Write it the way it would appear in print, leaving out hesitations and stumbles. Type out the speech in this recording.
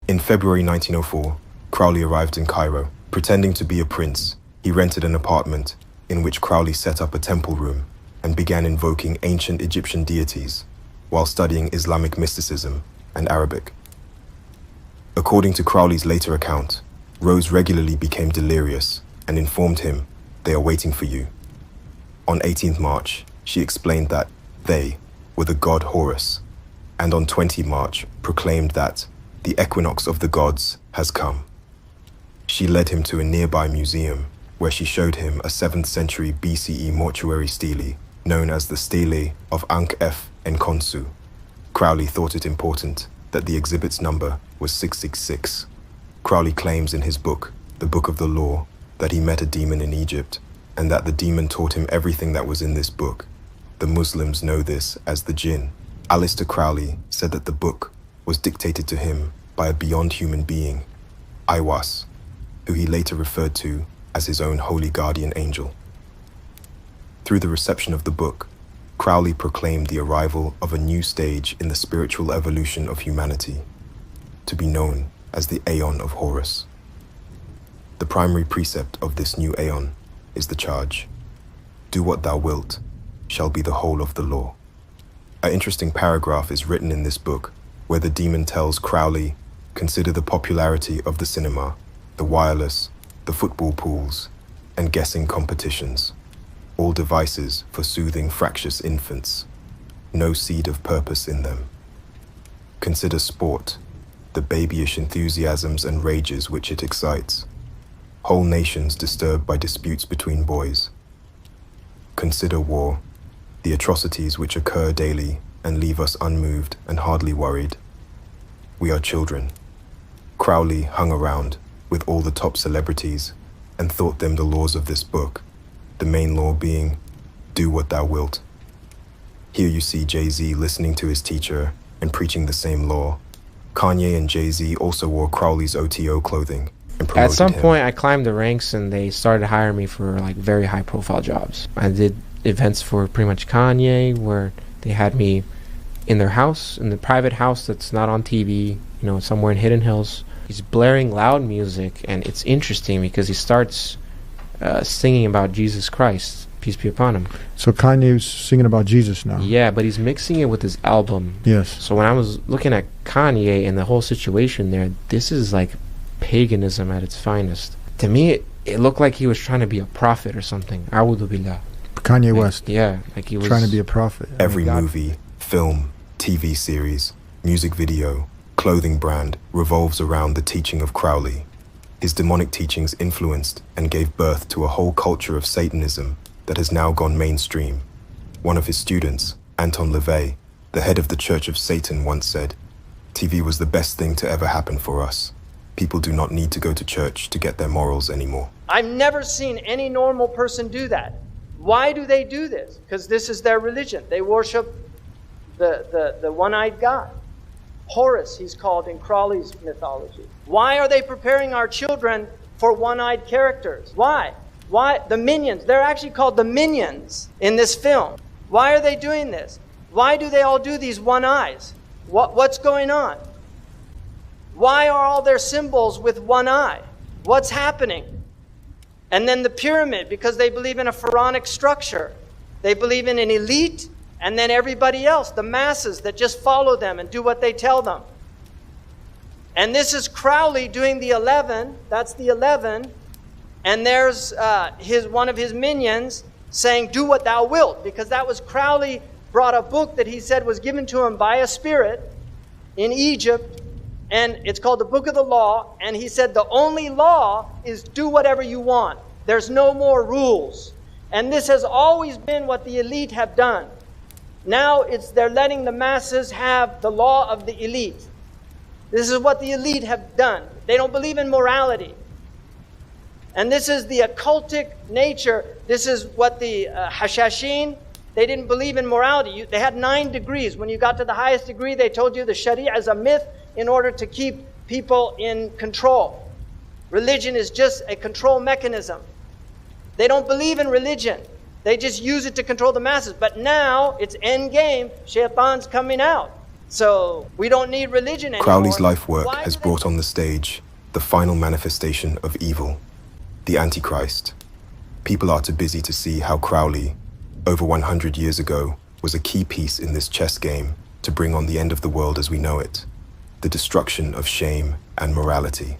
In February 1904, Crowley arrived in Cairo. Pretending to be a prince, he rented an apartment in which Crowley set up a temple room and began invoking ancient Egyptian deities while studying Islamic mysticism and Arabic. According to Crowley's later account, Rose regularly became delirious and informed him, "They are waiting for you." On 18th March, she explained that they were the god Horus, and on 20 March proclaimed that the equinox of the gods has come. She led him to a nearby museum where she showed him a 7th century BCE mortuary stele known as the Stele of Ankh-F Enkonsu. Crowley thought it important that the exhibit's number was 666. Crowley claims in his book, The Book of the Law, that he met a demon in Egypt and that the demon taught him everything that was in this book. The Muslims know this as the jinn. Aleister Crowley said that the book was dictated to him by a beyond human being, Aiwas, who he later referred to as his own holy guardian angel. Through the reception of the book, Crowley proclaimed the arrival of a new stage in the spiritual evolution of humanity, to be known as the Aeon of Horus. The primary precept of this new Aeon is the charge, "Do what thou wilt, shall be the whole of the law." An interesting paragraph is written in this book where the demon tells Crowley, "Consider the popularity of the cinema, the wireless, the football pools, and guessing competitions, all devices for soothing fractious infants, no seed of purpose in them. Consider sport, the babyish enthusiasms and rages which it excites, whole nations disturbed by disputes between boys. Consider war, the atrocities which occur daily and leave us unmoved and hardly worried. We are children." Crowley hung around with all the top celebrities and taught them the laws of this book, the main law being, "Do what thou wilt." Here you see Jay-Z listening to his teacher and preaching the same law. Kanye and Jay-Z also wore Crowley's OTO clothing and promoted him. At some point, I climbed the ranks and they started hiring me for like very high-profile jobs. I did events for pretty much Kanye, where they had me in their house, in the private house that's not on TV, somewhere in Hidden Hills. He's blaring loud music, and it's interesting because he starts singing about Jesus Christ, peace be upon him. So Kanye's singing about Jesus now. Yeah, but he's mixing it with his album. Yes. So when I was looking at Kanye and the whole situation there, this is like paganism at its finest. To me, it looked like he was trying to be a prophet or something. A'udhu billah. Kanye West. Yeah, like he was trying to be a prophet. Every movie, film, TV series, music video, clothing brand revolves around the teaching of Crowley. His demonic teachings influenced and gave birth to a whole culture of Satanism that has now gone mainstream. One of his students, Anton LaVey, the head of the Church of Satan, once said, "TV was the best thing to ever happen for us. People do not need to go to church to get their morals anymore." I've never seen any normal person do that. Why do they do this? Because this is their religion. They worship the one-eyed God. Horus, he's called in Crowley's mythology. Why are they preparing our children for one-eyed characters? Why? Why? The minions. They're actually called the minions in this film. Why are they doing this? Why do they all do these one eyes? What's going on? Why are all their symbols with one eye? What's happening? And then the pyramid, because they believe in a pharaonic structure. They believe in an elite, and then everybody else, the masses that just follow them and do what they tell them. And this is Crowley doing the 11. That's the 11. And there's one of his minions saying, "Do what thou wilt," because that was Crowley brought a book that he said was given to him by a spirit in Egypt, and it's called the Book of the Law. And he said the only law is do whatever you want. There's no more rules. And this has always been what the elite have done. Now they're letting the masses have the law of the elite. This is what the elite have done. They don't believe in morality. And this is the occultic nature. This is what the Hashashin, they didn't believe in morality. They had 9 degrees. When you got to the highest degree, they told you the Sharia is a myth in order to keep people in control. Religion is just a control mechanism. They don't believe in religion. They just use it to control the masses. But now it's end game. Shaitan's coming out. So we don't need religion anymore. Crowley's life work Why has do they- brought on the stage the final manifestation of evil, the Antichrist. People are too busy to see how Crowley, over 100 years ago, was a key piece in this chess game to bring on the end of the world as we know it, the destruction of shame and morality.